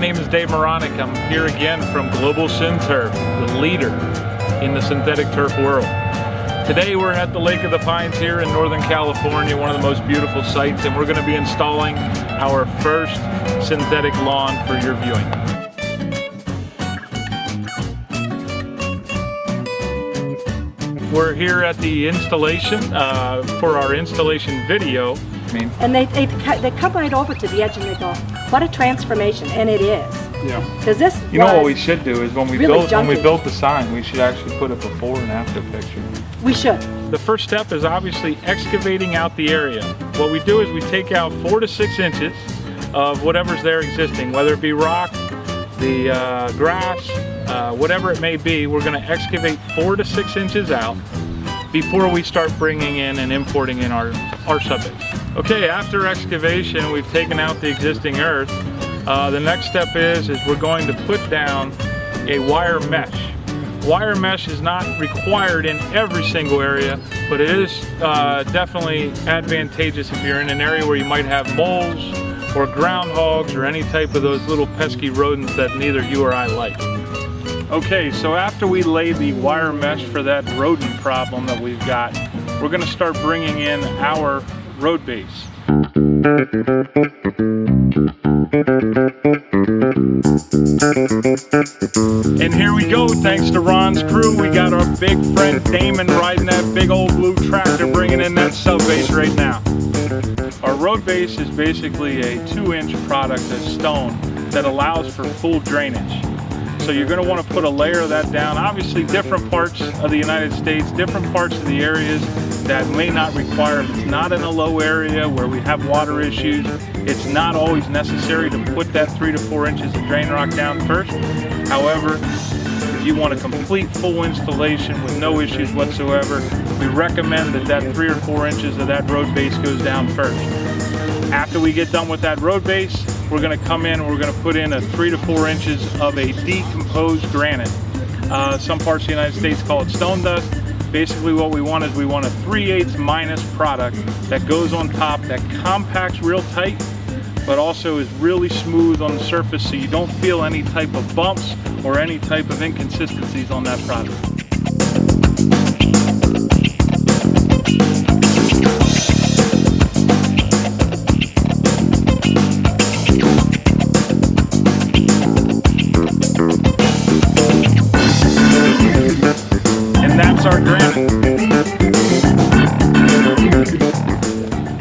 name is Dave Moronic. I'm here again from Global Synturf, the leader in the synthetic turf world. Today we're at the Lake of the Pines here in Northern California, one of the most beautiful sites, and we're going to be installing our first synthetic lawn for your viewing. We're here at the installation for our installation video. And they come right over to the edge and they go, what a transformation, and it is. Yeah. Because this You know what we should do is when we really built the sign, we should actually put a before and after picture. We should. The first step is obviously excavating out the area. What we do is we take out 4 to 6 inches of whatever's there existing, whether it be rock, the grass, whatever it may be. We're going to excavate 4 to 6 inches out before we start bringing in and importing in our subbase. Okay, after excavation, we've taken out the existing earth. The next step is we're going to put down a wire mesh. Wire mesh is not required in every single area, but it is definitely advantageous if you're in an area where you might have moles or groundhogs or any type of those little pesky rodents that neither you or I like. Okay, so after we lay the wire mesh for that rodent problem that we've got, we're going to start bringing in our road base. And here we go, thanks to Ron's crew, we got our big friend Damon riding that big old blue tractor bringing in that sub base right now. Our road base is basically a 2-inch product of stone that allows for full drainage. So you're going to want to put a layer of that down. Obviously different parts of the United States, different parts of the areas that may not require, if it's not in a low area where we have water issues, it's not always necessary to put that 3 to 4 inches of drain rock down first. However, if you want a complete full installation with no issues whatsoever, we recommend that 3 or 4 inches of that road base goes down first. After we get done with that road base, we're going to come in and we're going to put in a 3 to 4 inches of a decomposed granite. Some parts of the United States call it stone dust. Basically what we want is we want a 3/8 minus product that goes on top, that compacts real tight, but also is really smooth on the surface so you don't feel any type of bumps or any type of inconsistencies on that product. Our granite.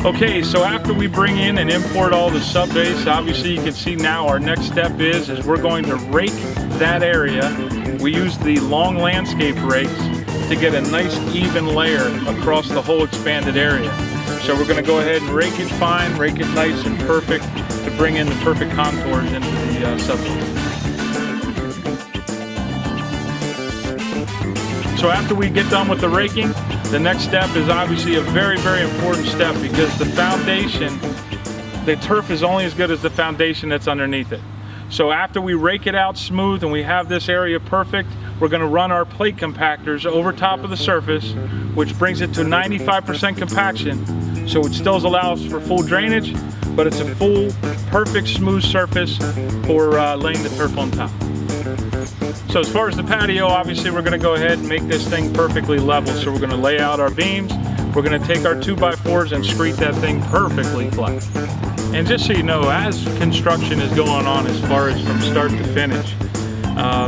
Okay, so after we bring in and import all the sub base, obviously you can see now our next step is we're going to rake that area. We use the long landscape rakes to get a nice even layer across the whole expanded area. So we're going to go ahead and rake it fine, rake it nice and perfect to bring in the perfect contours into the sub base. So after we get done with the raking, the next step is obviously a very, very important step because the foundation, the turf is only as good as the foundation that's underneath it. So after we rake it out smooth and we have this area perfect, we're going to run our plate compactors over top of the surface, which brings it to 95% compaction. So it still allows for full drainage, but it's a full, perfect, smooth surface for laying the turf on top. So as far as the patio, obviously we're going to go ahead and make this thing perfectly level. So we're going to lay out our beams, we're going to take our 2x4s and screed that thing perfectly flat. And just so you know, as construction is going on as far as from start to finish,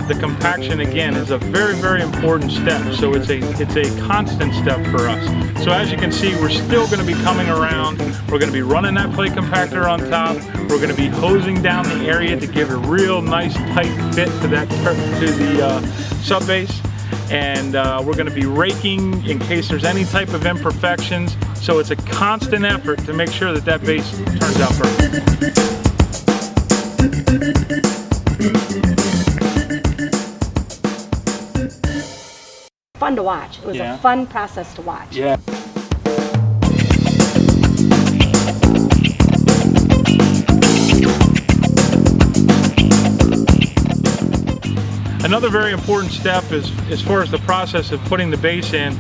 the compaction again is a very, very important step. So it's a constant step for us. So as you can see, we're still going to be coming around. We're going to be running that plate compactor on top. We're going to be hosing down the area to give a real nice tight fit to the sub base. And we're going to be raking in case there's any type of imperfections. So it's a constant effort to make sure that that base turns out perfect. Fun to watch. It was a fun process to watch. Yeah. Another very important step is as far as the process of putting the base in.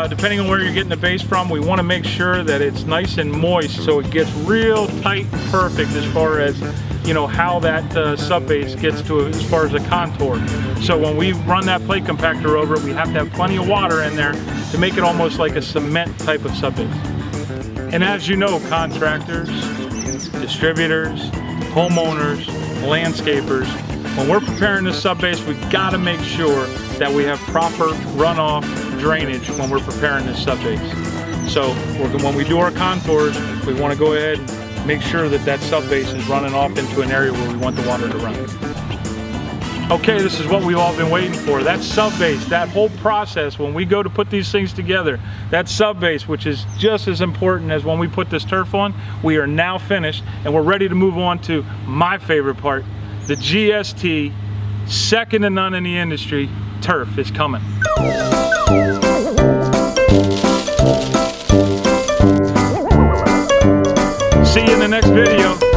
Depending on where you're getting the base from, we want to make sure that it's nice and moist so it gets real tight and perfect as far as how that sub base gets to as far as the contour. So when we run that plate compactor over it, we have to have plenty of water in there to make it almost like a cement type of sub base. And as you know, contractors, distributors, homeowners, landscapers, when we're preparing this sub base, we've got to make sure that we have proper runoff drainage when we're preparing this sub base. So when we do our contours, we want to go ahead and make sure that that sub base is running off into an area where we want the water to run. Okay, this is what we've all been waiting for. That sub base, that whole process, when we go to put these things together, that sub base, which is just as important as when we put this turf on, we are now finished and we're ready to move on to my favorite part. The GST, second to none in the industry, turf is coming. See you in the next video.